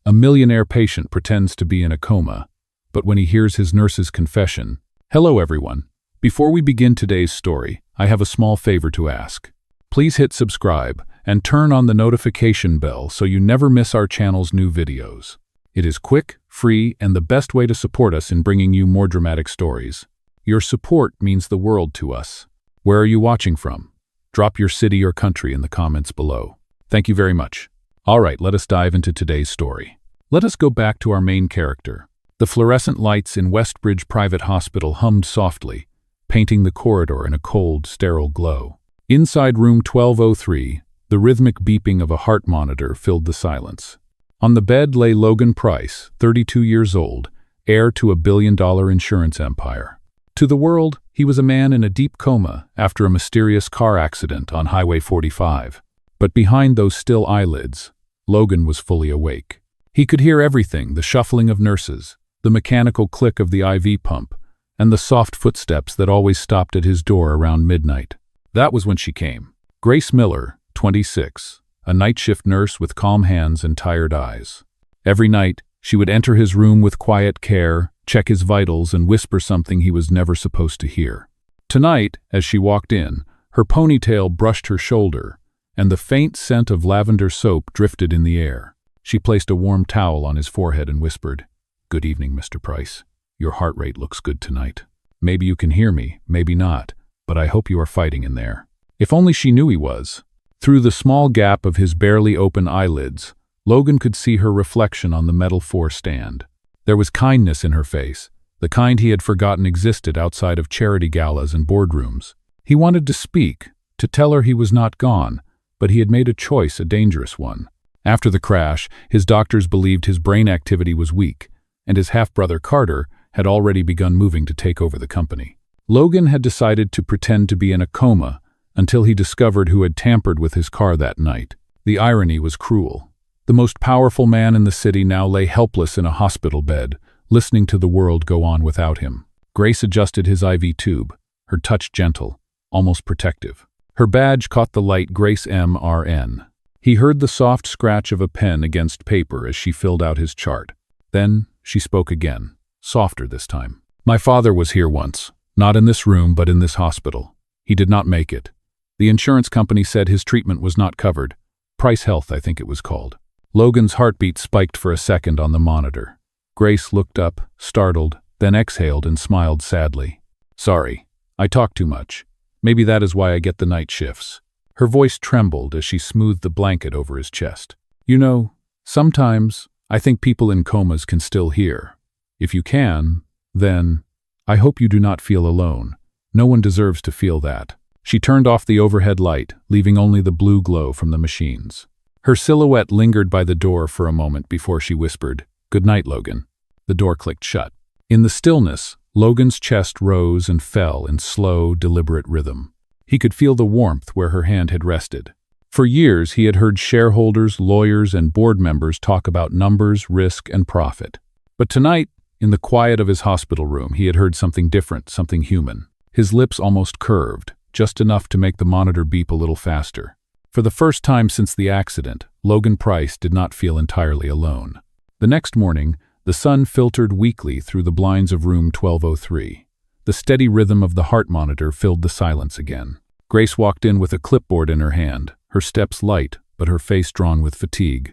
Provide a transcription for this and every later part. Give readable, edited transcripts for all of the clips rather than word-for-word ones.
A millionaire patient pretends to be in a coma, but when he hears his nurse's confession... Hello everyone. Before we begin today's story, I have a small favor to ask. Please hit subscribe and turn on the notification bell so you never miss our channel's new videos. It is quick, free, and the best way to support us in bringing you more dramatic stories. Your support means the world to us. Where are you watching from? Drop your city or country in the comments below. Thank you very much. Alright, let us dive into today's story. Let us go back to our main character. The fluorescent lights in Westbridge Private Hospital hummed softly, painting the corridor in a cold, sterile glow. Inside room 1203, the rhythmic beeping of a heart monitor filled the silence. On the bed lay Logan Price, 32 years old, heir to a billion-dollar insurance empire. To the world, he was a man in a deep coma after a mysterious car accident on Highway 45. But behind those still eyelids, Logan was fully awake. He could hear everything: the shuffling of nurses, the mechanical click of the IV pump, and the soft footsteps that always stopped at his door around midnight. That was when she came. Grace Miller, 26, a night shift nurse with calm hands and tired eyes. Every night, she would enter his room with quiet care, check his vitals, and whisper something he was never supposed to hear. Tonight, as she walked in, her ponytail brushed her shoulder, and the faint scent of lavender soap drifted in the air. She placed a warm towel on his forehead and whispered, "Good evening, Mr. Price. Your heart rate looks good tonight. Maybe you can hear me, maybe not, but I hope you are fighting in there." If only she knew he was. Through the small gap of his barely open eyelids, Logan could see her reflection on the metal stand. There was kindness in her face, the kind he had forgotten existed outside of charity galas and boardrooms. He wanted to speak, to tell her he was not gone, but he had made a choice, a dangerous one. After the crash, his doctors believed his brain activity was weak, and his half-brother Carter had already begun moving to take over the company. Logan had decided to pretend to be in a coma until he discovered who had tampered with his car that night. The irony was cruel. The most powerful man in the city now lay helpless in a hospital bed, listening to the world go on without him. Grace adjusted his IV tube, her touch gentle, almost protective. Her badge caught the light Grace MRN. He heard the soft scratch of a pen against paper as she filled out his chart. Then she spoke again, softer this time. "My father was here once, not in this room but in this hospital. He did not make it. The insurance company said his treatment was not covered. Price Health, I think it was called." Logan's heartbeat spiked for a second on the monitor. Grace looked up, startled, then exhaled and smiled sadly. "Sorry, I talk too much. Maybe that is why I get the night shifts." Her voice trembled as she smoothed the blanket over his chest. "You know, sometimes I think people in comas can still hear. If you can, then I hope you do not feel alone. No one deserves to feel that." She turned off the overhead light, leaving only the blue glow from the machines. Her silhouette lingered by the door for a moment before she whispered, "Good night, Logan." The door clicked shut. In the stillness, Logan's chest rose and fell in slow, deliberate rhythm. He could feel the warmth where her hand had rested. For years, he had heard shareholders, lawyers, and board members talk about numbers, risk, and profit. But tonight, in the quiet of his hospital room, he had heard something different, something human. His lips almost curved, just enough to make the monitor beep a little faster. For the first time since the accident, Logan Price did not feel entirely alone. The next morning, the sun filtered weakly through the blinds of room 1203. The steady rhythm of the heart monitor filled the silence again. Grace walked in with a clipboard in her hand, her steps light, but her face drawn with fatigue.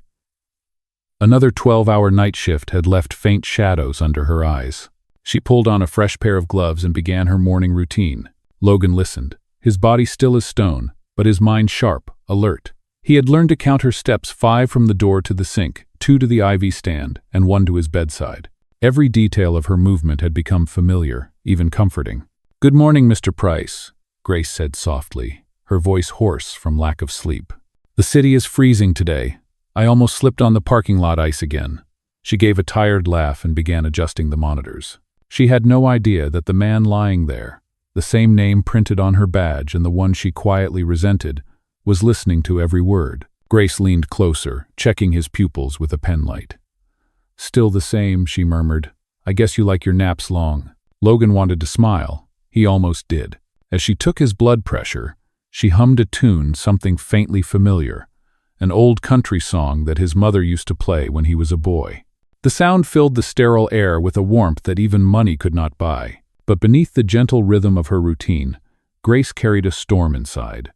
Another 12-hour night shift had left faint shadows under her eyes. She pulled on a fresh pair of gloves and began her morning routine. Logan listened, his body still as stone, but his mind sharp, alert. He had learned to count her steps: 5 from the door to the sink, 2 to the IV stand, and 1 to his bedside. Every detail of her movement had become familiar, even comforting. "Good morning, Mr. Price," Grace said softly, her voice hoarse from lack of sleep. "The city is freezing today. I almost slipped on the parking lot ice again." She gave a tired laugh and began adjusting the monitors. She had no idea that the man lying there, the same name printed on her badge and the one she quietly resented, was listening to every word. Grace leaned closer, checking his pupils with a penlight. "Still the same," she murmured. "I guess you like your naps long." Logan wanted to smile. He almost did. As she took his blood pressure, she hummed a tune, something faintly familiar, an old country song that his mother used to play when he was a boy. The sound filled the sterile air with a warmth that even money could not buy. But beneath the gentle rhythm of her routine, Grace carried a storm inside.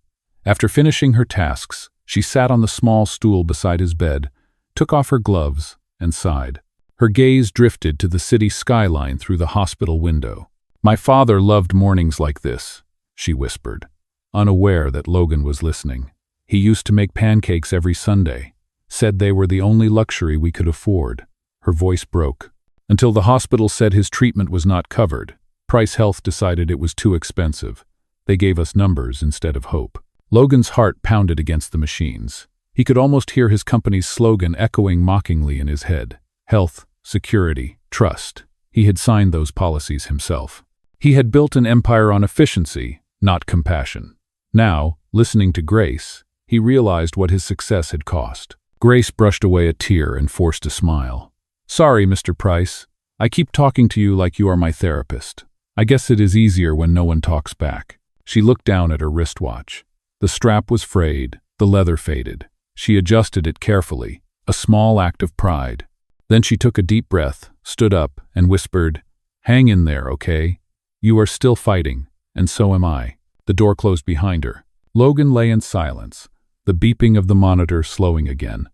After finishing her tasks, she sat on the small stool beside his bed, took off her gloves, and sighed. Her gaze drifted to the city skyline through the hospital window. "My father loved mornings like this," she whispered, unaware that Logan was listening. "He used to make pancakes every Sunday, said they were the only luxury we could afford." Her voice broke. "Until the hospital said his treatment was not covered. Price Health decided it was too expensive. They gave us numbers instead of hope." Logan's heart pounded against the machines. He could almost hear his company's slogan echoing mockingly in his head. Health, security, trust. He had signed those policies himself. He had built an empire on efficiency, not compassion. Now, listening to Grace, he realized what his success had cost. Grace brushed away a tear and forced a smile. "Sorry, Mr. Price. I keep talking to you like you are my therapist. I guess it is easier when no one talks back." She looked down at her wristwatch. The strap was frayed, the leather faded. She adjusted it carefully, a small act of pride. Then she took a deep breath, stood up, and whispered, "Hang in there, okay? You are still fighting, and so am I." The door closed behind her. Logan lay in silence, the beeping of the monitor slowing again.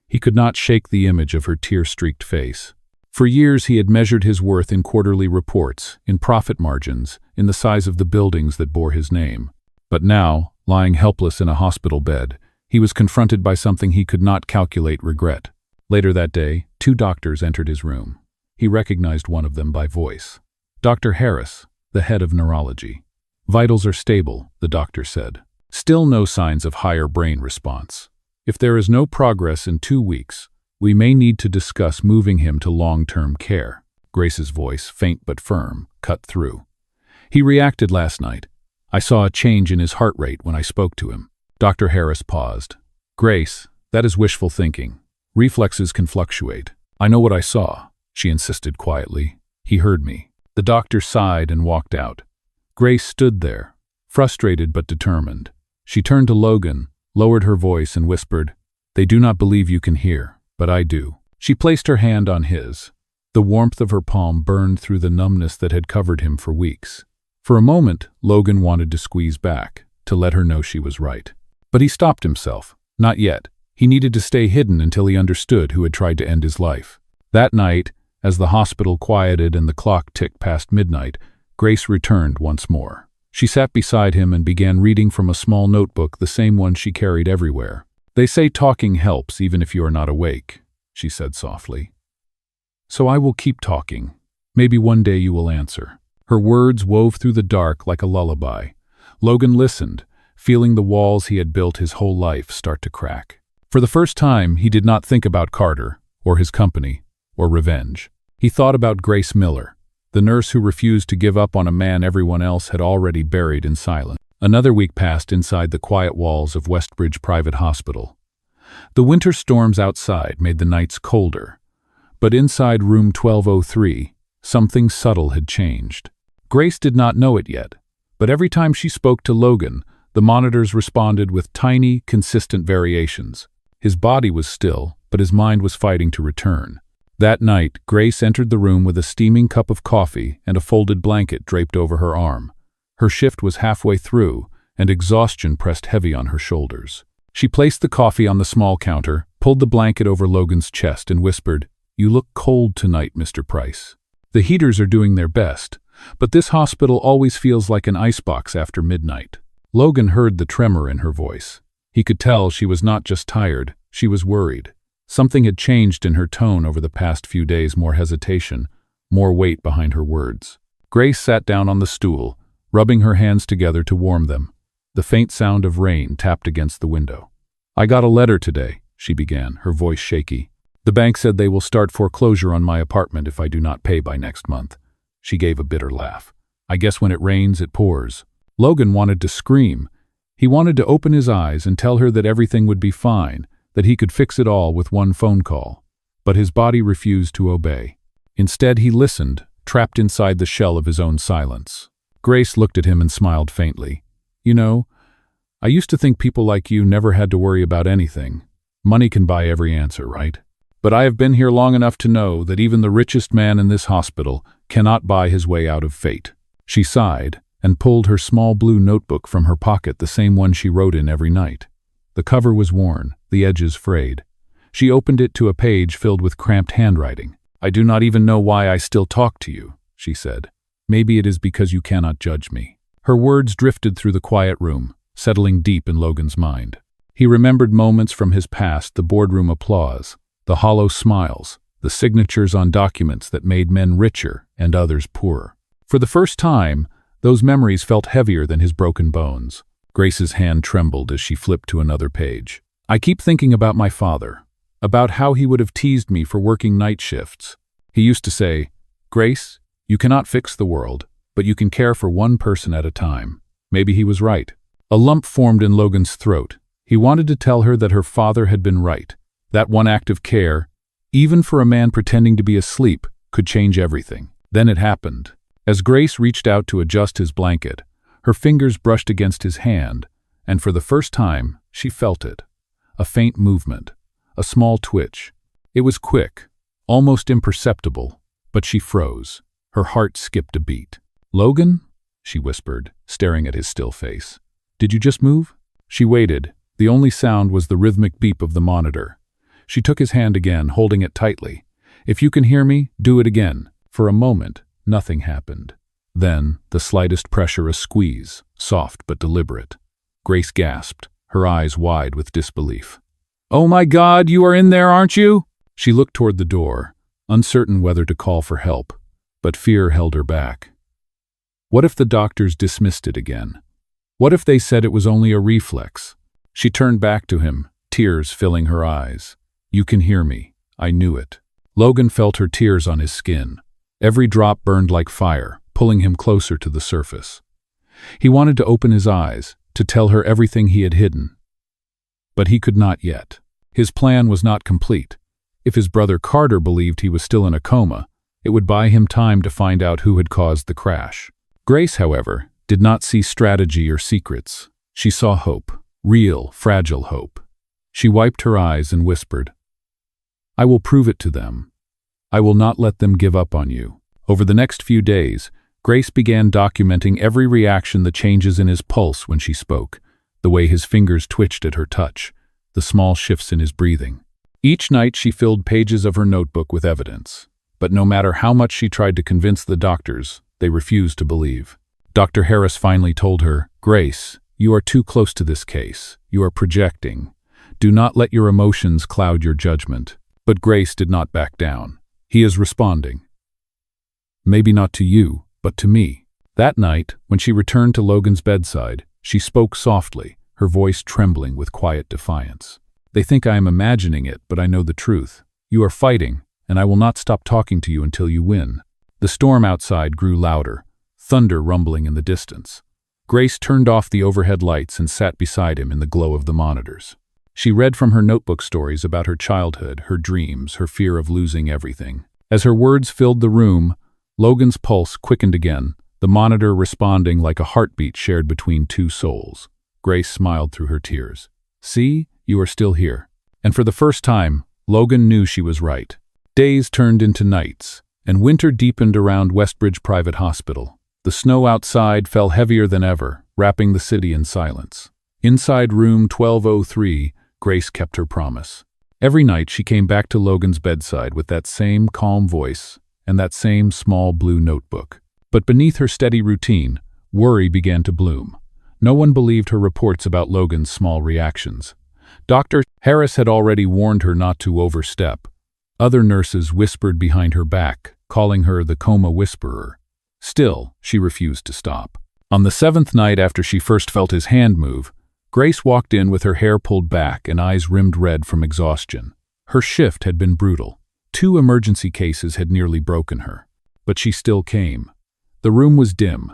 He could not shake the image of her tear-streaked face. For years he had measured his worth in quarterly reports, in profit margins, in the size of the buildings that bore his name. But now, lying helpless in a hospital bed, he was confronted by something he could not calculate: regret. Later that day, 2 doctors entered his room. He recognized one of them by voice. Dr. Harris, the head of neurology. "Vitals are stable," the doctor said. "Still no signs of higher brain response. If there is no progress in 2 weeks, we may need to discuss moving him to long-term care." Grace's voice, faint but firm, cut through. "He reacted last night. I saw a change in his heart rate when I spoke to him." Dr. Harris paused. "Grace, that is wishful thinking. Reflexes can fluctuate." "I know what I saw," she insisted quietly. "He heard me." The doctor sighed and walked out. Grace stood there, frustrated but determined. She turned to Logan, lowered her voice, and whispered, "They do not believe you can hear, but I do." She placed her hand on his. The warmth of her palm burned through the numbness that had covered him for weeks. For a moment, Logan wanted to squeeze back, to let her know she was right. But he stopped himself. Not yet. He needed to stay hidden until he understood who had tried to end his life. That night, as the hospital quieted and the clock ticked past midnight, Grace returned once more. She sat beside him and began reading from a small notebook, the same one she carried everywhere. "They say talking helps even if you are not awake," she said softly. "So I will keep talking. Maybe one day you will answer." Her words wove through the dark like a lullaby. Logan listened, feeling the walls he had built his whole life start to crack. For the first time, he did not think about Carter, or his company, or revenge. He thought about Grace Miller, the nurse who refused to give up on a man everyone else had already buried in silence. Another week passed inside the quiet walls of Westbridge Private Hospital. The winter storms outside made the nights colder, but inside room 1203, something subtle had changed. Grace did not know it yet, but every time she spoke to Logan, the monitors responded with tiny, consistent variations. His body was still, but his mind was fighting to return. That night, Grace entered the room with a steaming cup of coffee and a folded blanket draped over her arm. Her shift was halfway through, and exhaustion pressed heavy on her shoulders. She placed the coffee on the small counter, pulled the blanket over Logan's chest, and whispered, "You look cold tonight, Mr. Price. The heaters are doing their best, but this hospital always feels like an icebox after midnight." Logan heard the tremor in her voice. He could tell she was not just tired, she was worried. Something had changed in her tone over the past few days, more hesitation, more weight behind her words. Grace sat down on the stool, rubbing her hands together to warm them. The faint sound of rain tapped against the window. "I got a letter today," she began, her voice shaky. "The bank said they will start foreclosure on my apartment if I do not pay by next month." She gave a bitter laugh. "I guess when it rains, it pours." Logan wanted to scream. He wanted to open his eyes and tell her that everything would be fine, that he could fix it all with one phone call. But his body refused to obey. Instead, he listened, trapped inside the shell of his own silence. Grace looked at him and smiled faintly. "You know, I used to think people like you never had to worry about anything. Money can buy every answer, right? But I have been here long enough to know that even the richest man in this hospital cannot buy his way out of fate. She sighed and pulled her small blue notebook from her pocket, the same one she wrote in every night. The cover was worn, the edges frayed. She opened it to a page filled with cramped handwriting. "I do not even know why I still talk to you," she said. "Maybe it is because you cannot judge me." Her words drifted through the quiet room, settling deep in Logan's mind. He remembered moments from his past, the boardroom applause, the hollow smiles, the signatures on documents that made men richer and others poorer. For the first time, those memories felt heavier than his broken bones. Grace's hand trembled as she flipped to another page. "I keep thinking about my father, about how he would have teased me for working night shifts. He used to say, 'Grace, you cannot fix the world, but you can care for one person at a time.' Maybe he was right." A lump formed in Logan's throat. He wanted to tell her that her father had been right. That one act of care, even for a man pretending to be asleep, could change everything. Then it happened. As Grace reached out to adjust his blanket, her fingers brushed against his hand, and for the first time, she felt it. A faint movement, a small twitch. It was quick, almost imperceptible, but she froze. Her heart skipped a beat. "Logan?" she whispered, staring at his still face. "Did you just move?" She waited. The only sound was the rhythmic beep of the monitor. She took his hand again, holding it tightly. "If you can hear me, do it again." For a moment, nothing happened. Then, the slightest pressure, a squeeze, soft but deliberate. Grace gasped, her eyes wide with disbelief. "Oh my God, you are in there, aren't you?" She looked toward the door, uncertain whether to call for help, but fear held her back. What if the doctors dismissed it again? What if they said it was only a reflex? She turned back to him, tears filling her eyes. "You can hear me. I knew it." Logan felt her tears on his skin. Every drop burned like fire, pulling him closer to the surface. He wanted to open his eyes, to tell her everything he had hidden. But he could not yet. His plan was not complete. If his brother Carter believed he was still in a coma, it would buy him time to find out who had caused the crash. Grace, however, did not see strategy or secrets. She saw hope. Real, fragile hope. She wiped her eyes and whispered, "I will prove it to them. I will not let them give up on you." Over the next few days, Grace began documenting every reaction, the changes in his pulse when she spoke, the way his fingers twitched at her touch, the small shifts in his breathing. Each night she filled pages of her notebook with evidence, but no matter how much she tried to convince the doctors, they refused to believe. Dr. Harris finally told her, "Grace, you are too close to this case. You are projecting. Do not let your emotions cloud your judgment." But Grace did not back down. "He is responding. Maybe not to you, but to me." That night, when she returned to Logan's bedside, she spoke softly, her voice trembling with quiet defiance. "They think I am imagining it, but I know the truth. You are fighting, and I will not stop talking to you until you win." The storm outside grew louder, thunder rumbling in the distance. Grace turned off the overhead lights and sat beside him in the glow of the monitors. She read from her notebook stories about her childhood, her dreams, her fear of losing everything. As her words filled the room, Logan's pulse quickened again, the monitor responding like a heartbeat shared between two souls. Grace smiled through her tears. "See, you are still here." And for the first time, Logan knew she was right. Days turned into nights, and winter deepened around Westbridge Private Hospital. The snow outside fell heavier than ever, wrapping the city in silence. Inside room 1203, Grace kept her promise. Every night she came back to Logan's bedside with that same calm voice and that same small blue notebook. But beneath her steady routine, worry began to bloom. No one believed her reports about Logan's small reactions. Dr. Harris had already warned her not to overstep. Other nurses whispered behind her back, calling her the coma whisperer. Still, she refused to stop. On the 7th night after she first felt his hand move, Grace walked in with her hair pulled back and eyes rimmed red from exhaustion. Her shift had been brutal. 2 emergency cases had nearly broken her. But she still came. The room was dim,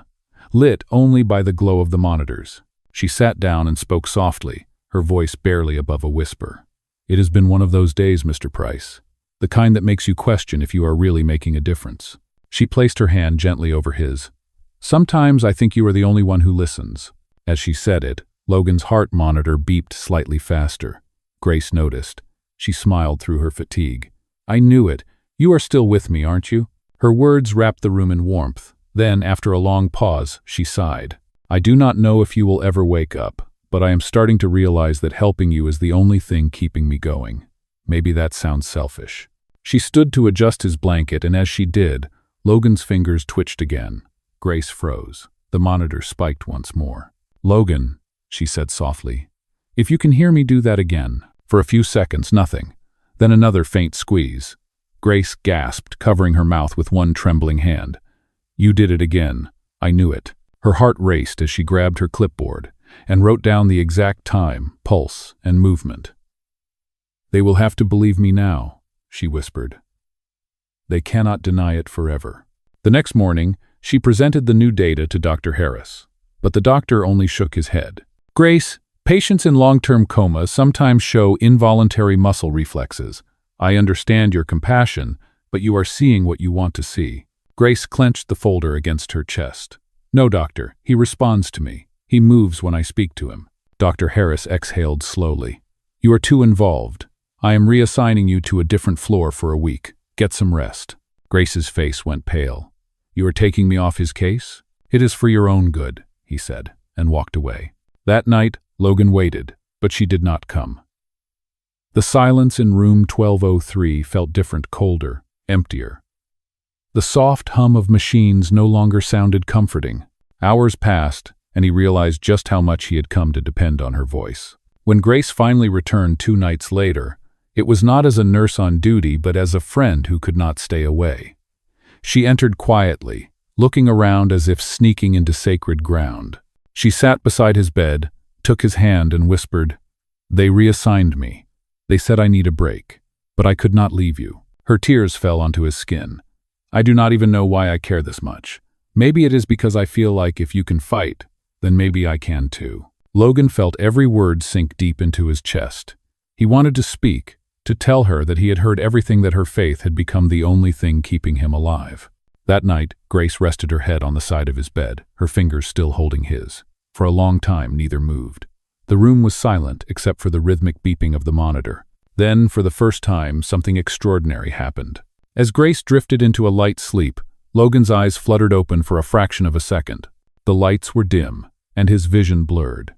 lit only by the glow of the monitors. She sat down and spoke softly, her voice barely above a whisper. "It has been one of those days, Mr. Price. The kind that makes you question if you are really making a difference." She placed her hand gently over his. "Sometimes I think you are the only one who listens." As she said it, Logan's heart monitor beeped slightly faster. Grace noticed. She smiled through her fatigue. "I knew it. You are still with me, aren't you?" Her words wrapped the room in warmth. Then, after a long pause, she sighed. "I do not know if you will ever wake up, but I am starting to realize that helping you is the only thing keeping me going. Maybe that sounds selfish." She stood to adjust his blanket, and as she did, Logan's fingers twitched again. Grace froze. The monitor spiked once more. "Logan," she said softly, "if you can hear me, do that again." For a few seconds, nothing. Then another faint squeeze. Grace gasped, covering her mouth with one trembling hand. "You did it again. I knew it." Her heart raced as she grabbed her clipboard and wrote down the exact time, pulse, and movement. "They will have to believe me now," she whispered. "They cannot deny it forever." The next morning, she presented the new data to Dr. Harris, but the doctor only shook his head. "Grace, patients in long-term coma sometimes show involuntary muscle reflexes. I understand your compassion, but you are seeing what you want to see." Grace clenched the folder against her chest. "No, doctor, he responds to me. He moves when I speak to him." Dr. Harris exhaled slowly. "You are too involved. I am reassigning you to a different floor for a week. Get some rest." Grace's face went pale. "You are taking me off his case?" "It is for your own good," he said, and walked away. That night, Logan waited, but she did not come. The silence in room 1203 felt different, colder, emptier. The soft hum of machines no longer sounded comforting. Hours passed, and he realized just how much he had come to depend on her voice. When Grace finally returned 2 nights later, it was not as a nurse on duty, but as a friend who could not stay away. She entered quietly, looking around as if sneaking into sacred ground. She sat beside his bed, took his hand, and whispered, "They reassigned me. They said I need a break, but I could not leave you." Her tears fell onto his skin. "I do not even know why I care this much. Maybe it is because I feel like if you can fight, then maybe I can too." Logan felt every word sink deep into his chest. He wanted to speak, to tell her that he had heard everything, that her faith had become the only thing keeping him alive. That night, Grace rested her head on the side of his bed, her fingers still holding his. For a long time, neither moved. The room was silent except for the rhythmic beeping of the monitor. Then, for the first time, something extraordinary happened. As Grace drifted into a light sleep, Logan's eyes fluttered open for a fraction of a second. The lights were dim, and his vision blurred.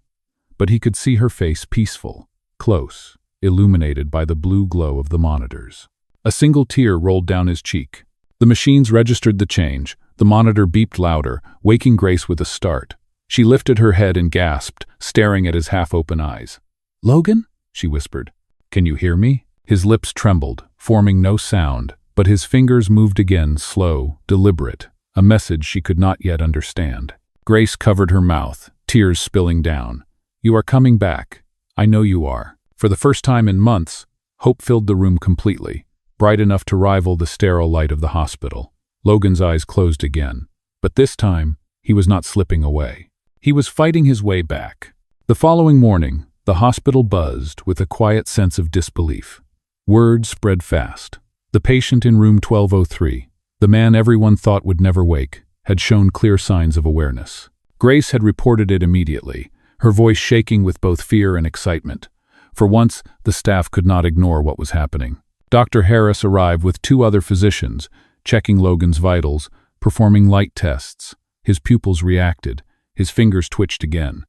But he could see her face, peaceful, close, illuminated by the blue glow of the monitors. A single tear rolled down his cheek. The machines registered the change. The monitor beeped louder, waking Grace with a start. She lifted her head and gasped, staring at his half-open eyes. "Logan?" she whispered. "Can you hear me?" His lips trembled, forming no sound, but his fingers moved again, slow, deliberate, a message she could not yet understand. Grace covered her mouth, tears spilling down. "You are coming back. I know you are." For the first time in months, hope filled the room completely, bright enough to rival the sterile light of the hospital. Logan's eyes closed again, but this time, he was not slipping away. He was fighting his way back. The following morning, the hospital buzzed with a quiet sense of disbelief. Word spread fast. The patient in room 1203, the man everyone thought would never wake, had shown clear signs of awareness. Grace had reported it immediately, her voice shaking with both fear and excitement. For once, the staff could not ignore what was happening. Dr. Harris arrived with 2 other physicians, checking Logan's vitals, performing light tests. His pupils reacted. His fingers twitched again.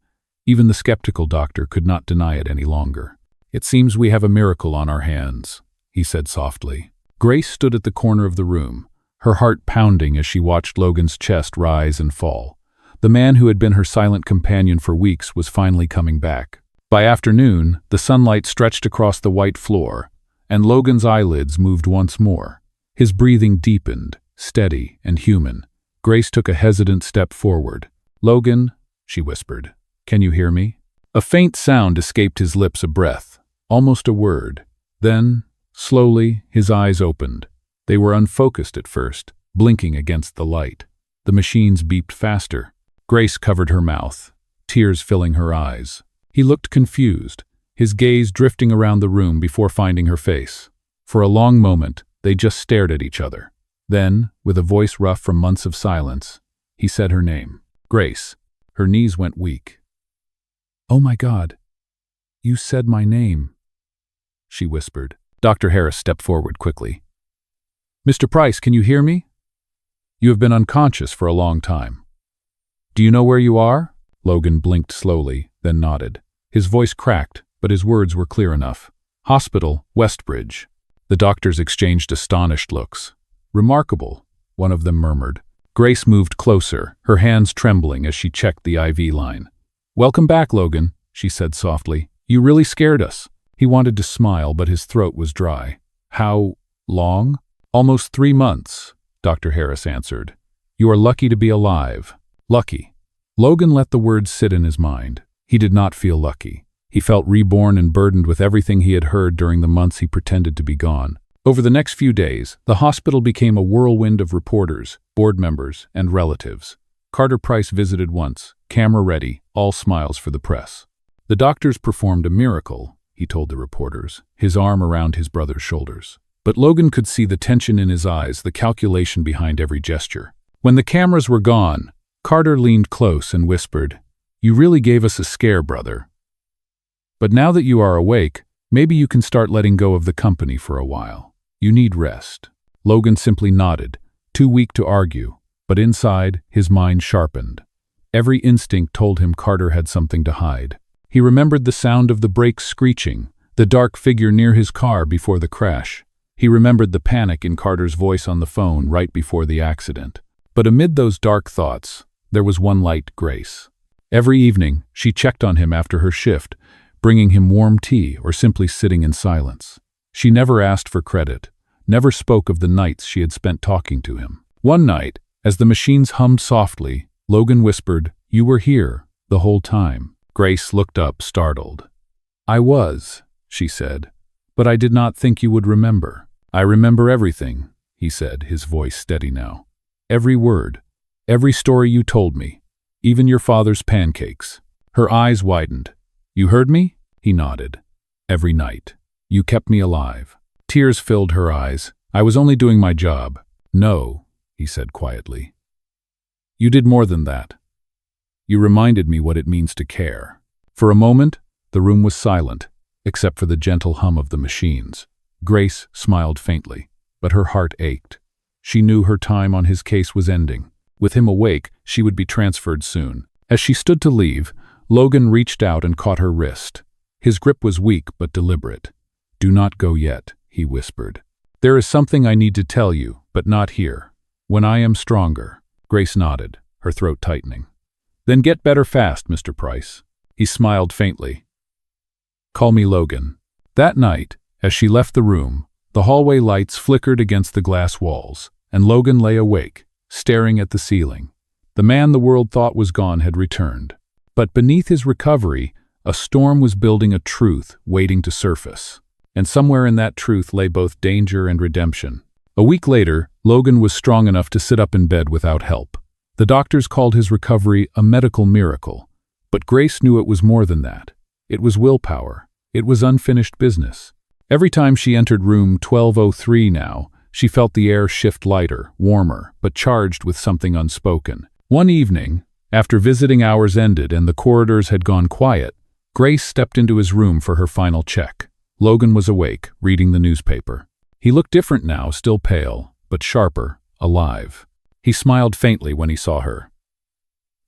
Even the skeptical doctor could not deny it any longer. "It seems we have a miracle on our hands," he said softly. Grace stood at the corner of the room, her heart pounding as she watched Logan's chest rise and fall. The man who had been her silent companion for weeks was finally coming back. By afternoon, the sunlight stretched across the white floor, and Logan's eyelids moved once more. His breathing deepened, steady and human. Grace took a hesitant step forward. "Logan," she whispered, "can you hear me?" A faint sound escaped his lips, a breath, almost a word. Then, slowly, his eyes opened. They were unfocused at first, blinking against the light. The machines beeped faster. Grace covered her mouth, tears filling her eyes. He looked confused, his gaze drifting around the room before finding her face. For a long moment, they just stared at each other. Then, with a voice rough from months of silence, he said her name. "Grace." Her knees went weak. "Oh my God, you said my name." she whispered. Dr. Harris stepped forward quickly. Mr. Price, can you hear me? You have been unconscious for a long time. Do you know where you are? Logan blinked slowly, then nodded. His voice cracked, but his words were clear enough. Hospital, Westbridge. The doctors exchanged astonished looks. Remarkable, one of them murmured. Grace moved closer, her hands trembling as she checked the IV line. Welcome back, Logan, she said softly. You really scared us. He wanted to smile, but his throat was dry. How long? Almost 3 months, Dr. Harris answered. You are lucky to be alive. Lucky. Logan let the words sit in his mind. He did not feel lucky. He felt reborn and burdened with everything he had heard during the months he pretended to be gone. Over the next few days, the hospital became a whirlwind of reporters, board members, and relatives. Carter Price visited once, camera ready, all smiles for the press. The doctors performed a miracle, he told the reporters, his arm around his brother's shoulders. But Logan could see the tension in his eyes, the calculation behind every gesture. When the cameras were gone, Carter leaned close and whispered, You really gave us a scare, brother. But now that you are awake, maybe you can start letting go of the company for a while. You need rest. Logan simply nodded, too weak to argue, but inside, his mind sharpened. Every instinct told him Carter had something to hide. He remembered the sound of the brakes screeching, the dark figure near his car before the crash. He remembered the panic in Carter's voice on the phone right before the accident. But amid those dark thoughts, there was one light, Grace. Every evening, she checked on him after her shift, bringing him warm tea or simply sitting in silence. She never asked for credit, never spoke of the nights she had spent talking to him. One night, as the machines hummed softly, Logan whispered, You were here, the whole time. Grace looked up, startled. I was, she said, but I did not think you would remember. I remember everything, he said, his voice steady now. Every word, every story you told me, even your father's pancakes. Her eyes widened. You heard me? He nodded. Every night. You kept me alive. Tears filled her eyes. I was only doing my job. No, he said quietly. You did more than that. You reminded me what it means to care. For a moment, the room was silent, except for the gentle hum of the machines. Grace smiled faintly, but her heart ached. She knew her time on his case was ending. With him awake, she would be transferred soon. As she stood to leave, Logan reached out and caught her wrist. His grip was weak but deliberate. Do not go yet, he whispered. There is something I need to tell you, but not here. When I am stronger. Grace nodded, her throat tightening. Then get better fast, Mr. Price. He smiled faintly. Call me Logan. That night, as she left the room, the hallway lights flickered against the glass walls, and Logan lay awake, staring at the ceiling. The man the world thought was gone had returned. But beneath his recovery, a storm was building, a truth waiting to surface. And somewhere in that truth lay both danger and redemption. A week later, Logan was strong enough to sit up in bed without help. The doctors called his recovery a medical miracle. But Grace knew it was more than that. It was willpower. It was unfinished business. Every time she entered room 1203 now, she felt the air shift lighter, warmer, but charged with something unspoken. One evening, after visiting hours ended and the corridors had gone quiet, Grace stepped into his room for her final check. Logan was awake, reading the newspaper. He looked different now, still pale, but sharper, alive. He smiled faintly when he saw her.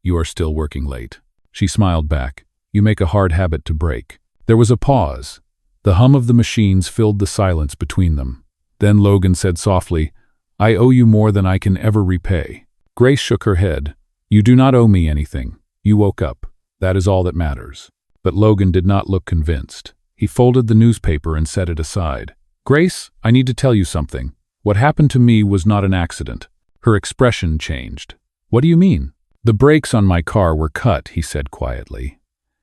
You are still working late. She smiled back. You make a hard habit to break. There was a pause. The hum of the machines filled the silence between them. Then Logan said softly, I owe you more than I can ever repay. Grace shook her head. You do not owe me anything. You woke up. That is all that matters. But Logan did not look convinced. He folded the newspaper and set it aside. Grace, I need to tell you something. What happened to me was not an accident. Her expression changed. What do you mean? The brakes on my car were cut, he said quietly.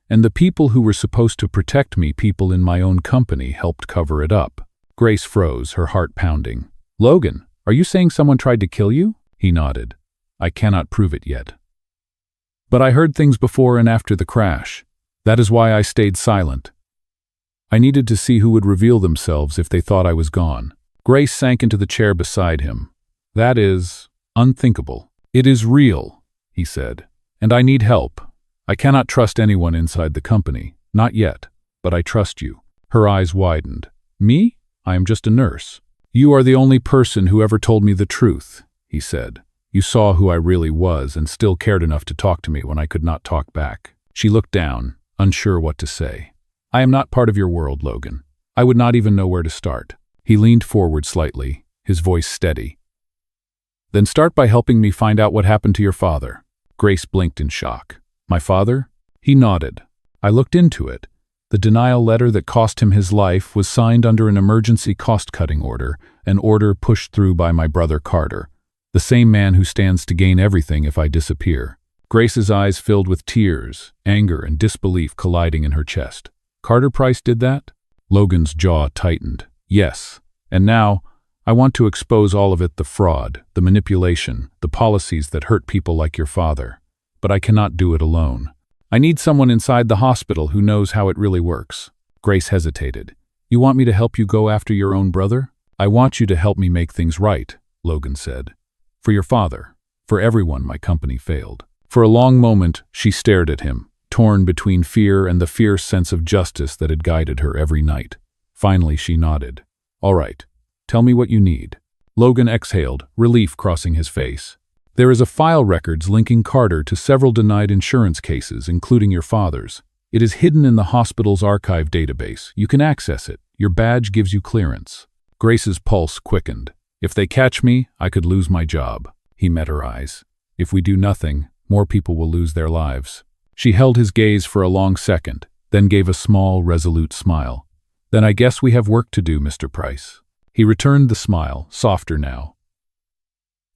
And the people who were supposed to protect me, people in my own company, helped cover it up. Grace froze, her heart pounding. Logan, are you saying someone tried to kill you? He nodded. I cannot prove it yet. But I heard things before and after the crash. That is why I stayed silent. I needed to see who would reveal themselves if they thought I was gone. Grace sank into the chair beside him. That is unthinkable. It is real, he said. And I need help. I cannot trust anyone inside the company. Not yet. But I trust you. Her eyes widened. Me? I am just a nurse. You are the only person who ever told me the truth, he said. You saw who I really was and still cared enough to talk to me when I could not talk back. She looked down, unsure what to say. I am not part of your world, Logan. I would not even know where to start. He leaned forward slightly, his voice steady. Then start by helping me find out what happened to your father. Grace blinked in shock. My father? He nodded. I looked into it. The denial letter that cost him his life was signed under an emergency cost-cutting order, an order pushed through by my brother Carter, the same man who stands to gain everything if I disappear. Grace's eyes filled with tears, anger, and disbelief colliding in her chest. Carter Price did that? Logan's jaw tightened. Yes. And now, I want to expose all of it, the fraud, the manipulation, the policies that hurt people like your father. But I cannot do it alone. I need someone inside the hospital who knows how it really works. Grace hesitated. You want me to help you go after your own brother? I want you to help me make things right, Logan said. For your father. For everyone my company failed. For a long moment, she stared at him, torn between fear and the fierce sense of justice that had guided her every night. Finally, she nodded. All right. Tell me what you need. Logan exhaled, relief crossing his face. There is a file records linking Carter to several denied insurance cases, including your father's. It is hidden in the hospital's archive database. You can access it. Your badge gives you clearance. Grace's pulse quickened. If they catch me, I could lose my job. He met her eyes. If we do nothing, more people will lose their lives. She held his gaze for a long second, then gave a small, resolute smile. Then I guess we have work to do, Mr. Price. He returned the smile, softer now.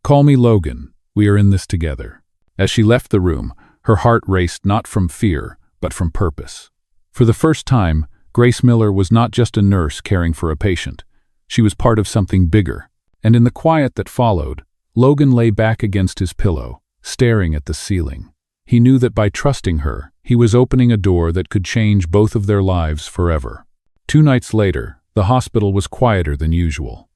Call me Logan. We are in this together. As she left the room, her heart raced not from fear, but from purpose. For the first time, Grace Miller was not just a nurse caring for a patient. She was part of something bigger. And in the quiet that followed, Logan lay back against his pillow, staring at the ceiling. He knew that by trusting her, he was opening a door that could change both of their lives forever. 2 nights later, the hospital was quieter than usual.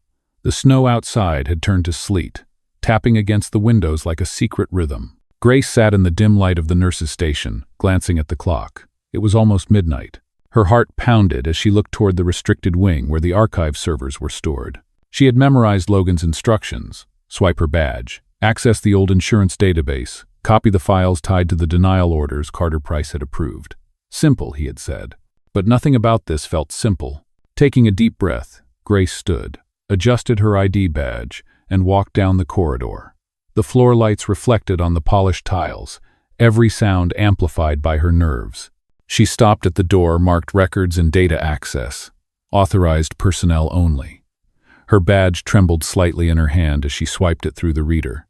The snow outside had turned to sleet, tapping against the windows like a secret rhythm. Grace sat in the dim light of the nurse's station, glancing at the clock. It was almost midnight. Her heart pounded as she looked toward the restricted wing where the archive servers were stored. She had memorized Logan's instructions. Swipe her badge, access the old insurance database, copy the files tied to the denial orders Carter Price had approved. Simple, he had said. But nothing about this felt simple. Taking a deep breath, Grace stood, adjusted her ID badge, and walked down the corridor. The floor lights reflected on the polished tiles, every sound amplified by her nerves. She stopped at the door marked Records and Data Access, authorized personnel only. Her badge trembled slightly in her hand as she swiped it through the reader.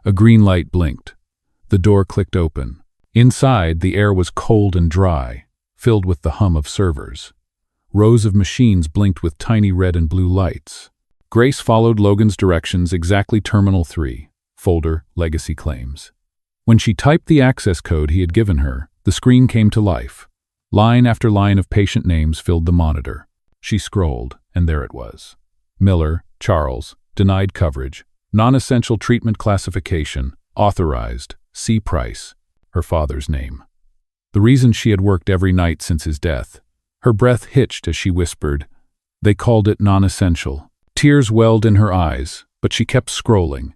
A green light blinked. The door clicked open. Inside, the air was cold and dry, filled with the hum of servers. Rows of machines blinked with tiny red and blue lights. Grace followed Logan's directions exactly Terminal 3, folder, Legacy Claims. When she typed the access code he had given her, the screen came to life. Line after line of patient names filled the monitor. She scrolled, and there it was. Miller, Charles, denied coverage, non-essential treatment classification, authorized, C. Price, her father's name. The reason she had worked every night since his death. Her breath hitched as she whispered, they called it non-essential. Tears welled in her eyes, but she kept scrolling.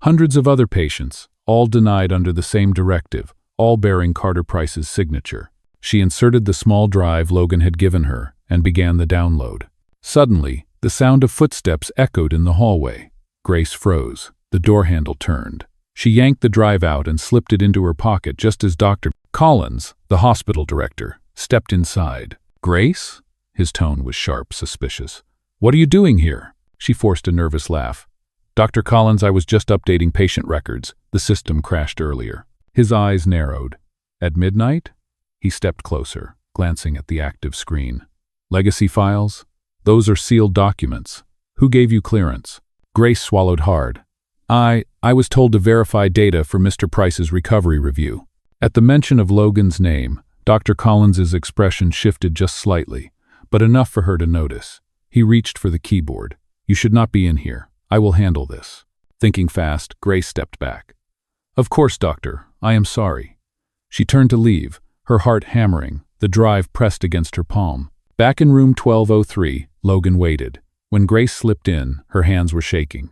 Hundreds of other patients, all denied under the same directive, all bearing Carter Price's signature. She inserted the small drive Logan had given her and began the download. Suddenly, the sound of footsteps echoed in the hallway. Grace froze. The door handle turned. She yanked the drive out and slipped it into her pocket just as Dr. Collins, the hospital director, stepped inside. Grace? His tone was sharp, suspicious. What are you doing here? She forced a nervous laugh. Dr. Collins, I was just updating patient records. The system crashed earlier. His eyes narrowed. At midnight? He stepped closer, glancing at the active screen. Legacy files? Those are sealed documents. Who gave you clearance? Grace swallowed hard. I was told to verify data for Mr. Price's recovery review. At the mention of Logan's name, Dr. Collins's expression shifted just slightly, but enough for her to notice. He reached for the keyboard. You should not be in here. I will handle this. Thinking fast, Grace stepped back. Of course, doctor. I am sorry. She turned to leave, her heart hammering, the drive pressed against her palm. Back in room 1203, Logan waited. When Grace slipped in, her hands were shaking.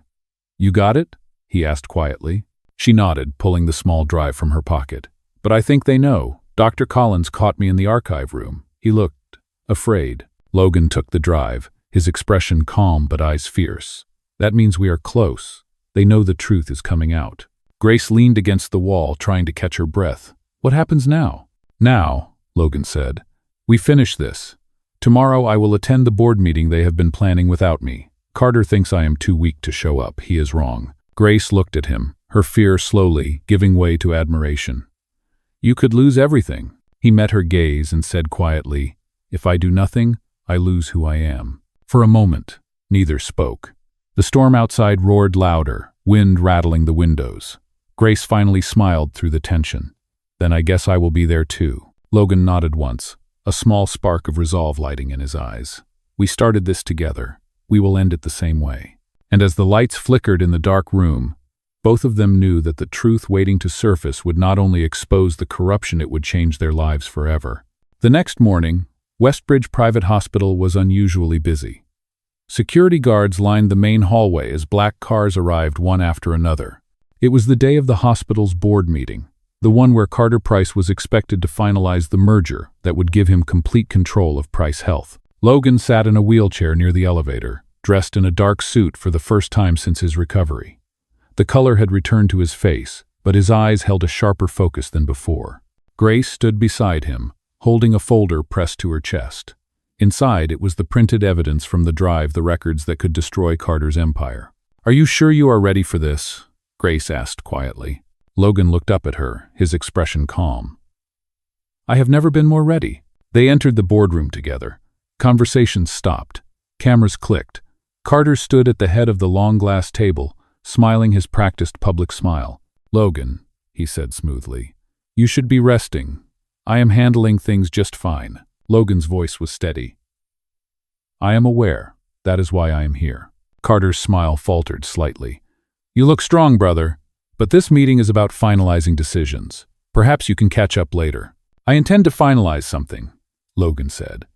"You got it?" he asked quietly. She nodded, pulling the small drive from her pocket. "But I think they know. Dr. Collins caught me in the archive room." He looked afraid. Logan took the drive, his expression calm but eyes fierce. "That means we are close. They know the truth is coming out." Grace leaned against the wall, trying to catch her breath. "What happens now?" "Now," Logan said, "we finish this. Tomorrow I will attend the board meeting they have been planning without me. Carter thinks I am too weak to show up. He is wrong." Grace looked at him, her fear slowly giving way to admiration. "You could lose everything." He met her gaze and said quietly, "If I do nothing, I lose who I am." For a moment, neither spoke. The storm outside roared louder, wind rattling the windows. Grace finally smiled through the tension. "Then I guess I will be there too." Logan nodded once, a small spark of resolve lighting in his eyes. "We started this together. We will end it the same way." And as the lights flickered in the dark room, both of them knew that the truth waiting to surface would not only expose the corruption, it would change their lives forever. The next morning, Westbridge Private Hospital was unusually busy. Security guards lined the main hallway as black cars arrived one after another. It was the day of the hospital's board meeting, the one where Carter Price was expected to finalize the merger that would give him complete control of Price Health. Logan sat in a wheelchair near the elevator, dressed in a dark suit for the first time since his recovery. The color had returned to his face, but his eyes held a sharper focus than before. Grace stood beside him, holding a folder pressed to her chest. Inside, it was the printed evidence from the drive, the records that could destroy Carter's empire. "Are you sure you are ready for this?" Grace asked quietly. Logan looked up at her, his expression calm. "I have never been more ready." They entered the boardroom together. Conversations stopped. Cameras clicked. Carter stood at the head of the long glass table, smiling his practiced public smile. "Logan," he said smoothly, "you should be resting. I am handling things just fine." Logan's voice was steady. "I am aware. That is why I am here." Carter's smile faltered slightly. "You look strong, brother. But this meeting is about finalizing decisions. Perhaps you can catch up later." "I intend to finalize something," Logan said.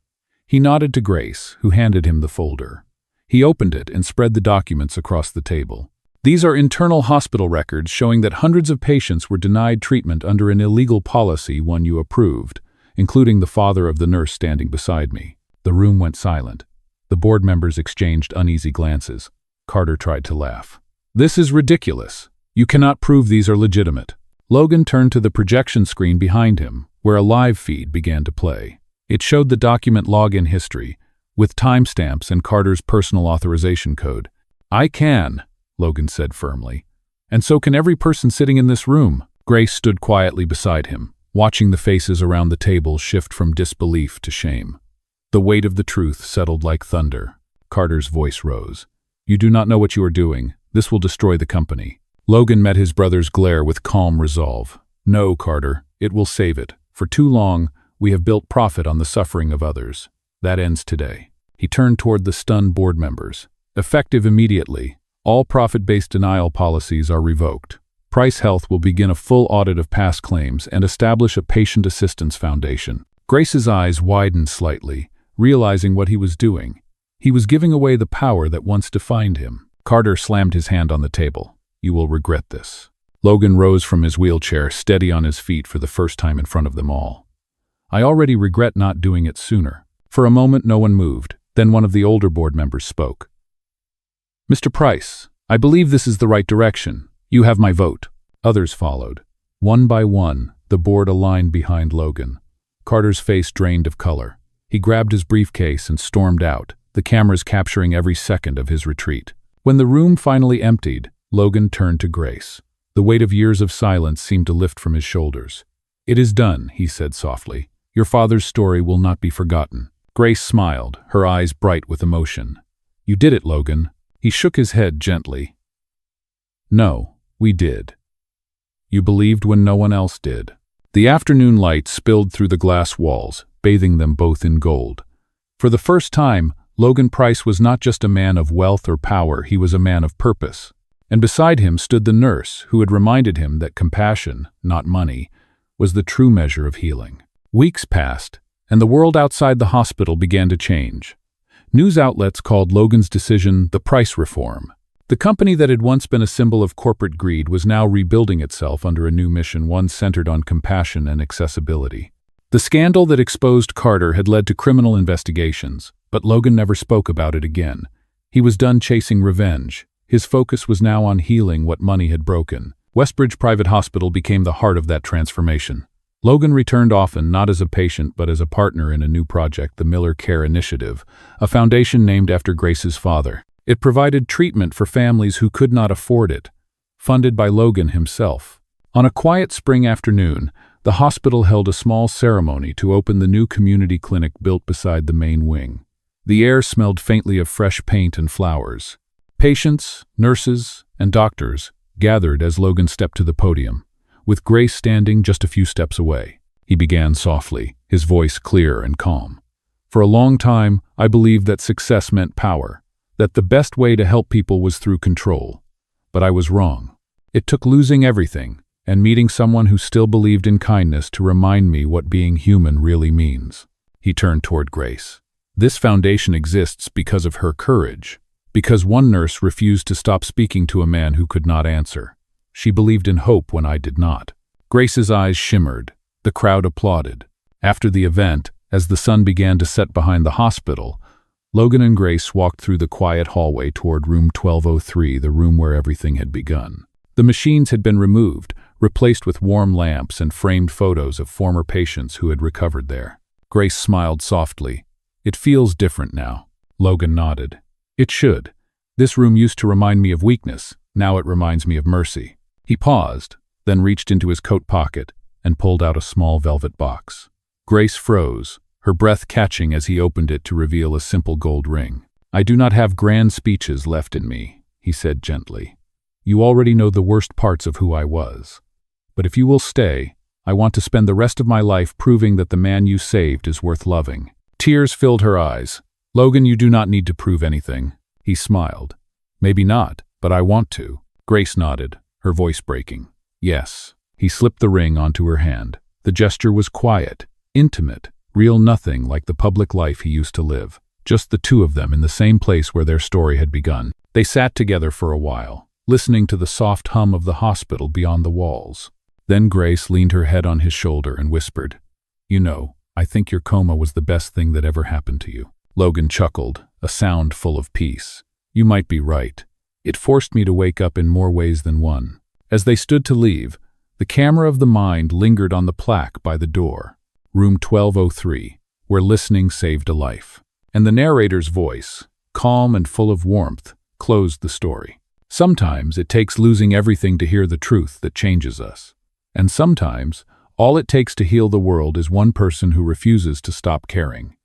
He nodded to Grace, who handed him the folder. He opened it and spread the documents across the table. "These are internal hospital records showing that hundreds of patients were denied treatment under an illegal policy one you approved, including the father of the nurse standing beside me." The room went silent. The board members exchanged uneasy glances. Carter tried to laugh. "This is ridiculous. You cannot prove these are legitimate." Logan turned to the projection screen behind him, where a live feed began to play. It showed the document login history, with timestamps and Carter's personal authorization code. "I can," Logan said firmly. "And so can every person sitting in this room." Grace stood quietly beside him, watching the faces around the table shift from disbelief to shame. The weight of the truth settled like thunder. Carter's voice rose. "You do not know what you are doing. This will destroy the company." Logan met his brother's glare with calm resolve. "No, Carter, it will save it. For too long, we have built profit on the suffering of others. That ends today." He turned toward the stunned board members. "Effective immediately, all profit-based denial policies are revoked. Price Health will begin a full audit of past claims and establish a patient assistance foundation." Grace's eyes widened slightly, realizing what he was doing. He was giving away the power that once defined him. Carter slammed his hand on the table. "You will regret this." Logan rose from his wheelchair, steady on his feet for the first time in front of them all. "I already regret not doing it sooner." For a moment no one moved, then one of the older board members spoke. "Mr. Price, I believe this is the right direction. You have my vote." Others followed. One by one, the board aligned behind Logan. Carter's face drained of color. He grabbed his briefcase and stormed out, the cameras capturing every second of his retreat. When the room finally emptied, Logan turned to Grace. The weight of years of silence seemed to lift from his shoulders. "It is done," he said softly. "Your father's story will not be forgotten." Grace smiled, her eyes bright with emotion. "You did it, Logan." He shook his head gently. "No, we did. You believed when no one else did." The afternoon light spilled through the glass walls, bathing them both in gold. For the first time, Logan Price was not just a man of wealth or power, he was a man of purpose. And beside him stood the nurse who had reminded him that compassion, not money, was the true measure of healing. Weeks passed, and the world outside the hospital began to change. News outlets called Logan's decision the price reform. The company that had once been a symbol of corporate greed was now rebuilding itself under a new mission, one centered on compassion and accessibility. The scandal that exposed Carter had led to criminal investigations, but Logan never spoke about it again. He was done chasing revenge. His focus was now on healing what money had broken. Westbridge Private Hospital became the heart of that transformation. Logan returned often, not as a patient but as a partner in a new project, the Miller Care Initiative, a foundation named after Grace's father. It provided treatment for families who could not afford it, funded by Logan himself. On a quiet spring afternoon, the hospital held a small ceremony to open the new community clinic built beside the main wing. The air smelled faintly of fresh paint and flowers. Patients, nurses, and doctors gathered as Logan stepped to the podium, with Grace standing just a few steps away. He began softly, his voice clear and calm. For a long time, I believed that success meant power, that the best way to help people was through control. But I was wrong. It took losing everything and meeting someone who still believed in kindness to remind me what being human really means. He turned toward Grace. This foundation exists because of her courage, because one nurse refused to stop speaking to a man who could not answer. She believed in hope when I did not. Grace's eyes shimmered. The crowd applauded. After the event, as the sun began to set behind the hospital, Logan and Grace walked through the quiet hallway toward room 1203, the room where everything had begun. The machines had been removed, replaced with warm lamps and framed photos of former patients who had recovered there. Grace smiled softly. "It feels different now." Logan nodded. "It should. This room used to remind me of weakness. Now it reminds me of mercy." He paused, then reached into his coat pocket and pulled out a small velvet box. Grace froze, her breath catching as he opened it to reveal a simple gold ring. "I do not have grand speeches left in me," he said gently. "You already know the worst parts of who I was. But if you will stay, I want to spend the rest of my life proving that the man you saved is worth loving." Tears filled her eyes. "Logan, you do not need to prove anything." He smiled. "Maybe not, but I want to." Grace nodded, her voice breaking. "Yes." He slipped the ring onto her hand. The gesture was quiet, intimate, real, nothing like the public life he used to live. Just the two of them in the same place where their story had begun. They sat together for a while, listening to the soft hum of the hospital beyond the walls. Then Grace leaned her head on his shoulder and whispered, "You know, I think your coma was the best thing that ever happened to you." Logan chuckled, a sound full of peace. "You might be right. It forced me to wake up in more ways than one." As they stood to leave, the camera of the mind lingered on the plaque by the door. Room 1203, where listening saved a life. And the narrator's voice, calm and full of warmth, closed the story. Sometimes it takes losing everything to hear the truth that changes us. And sometimes, all it takes to heal the world is one person who refuses to stop caring.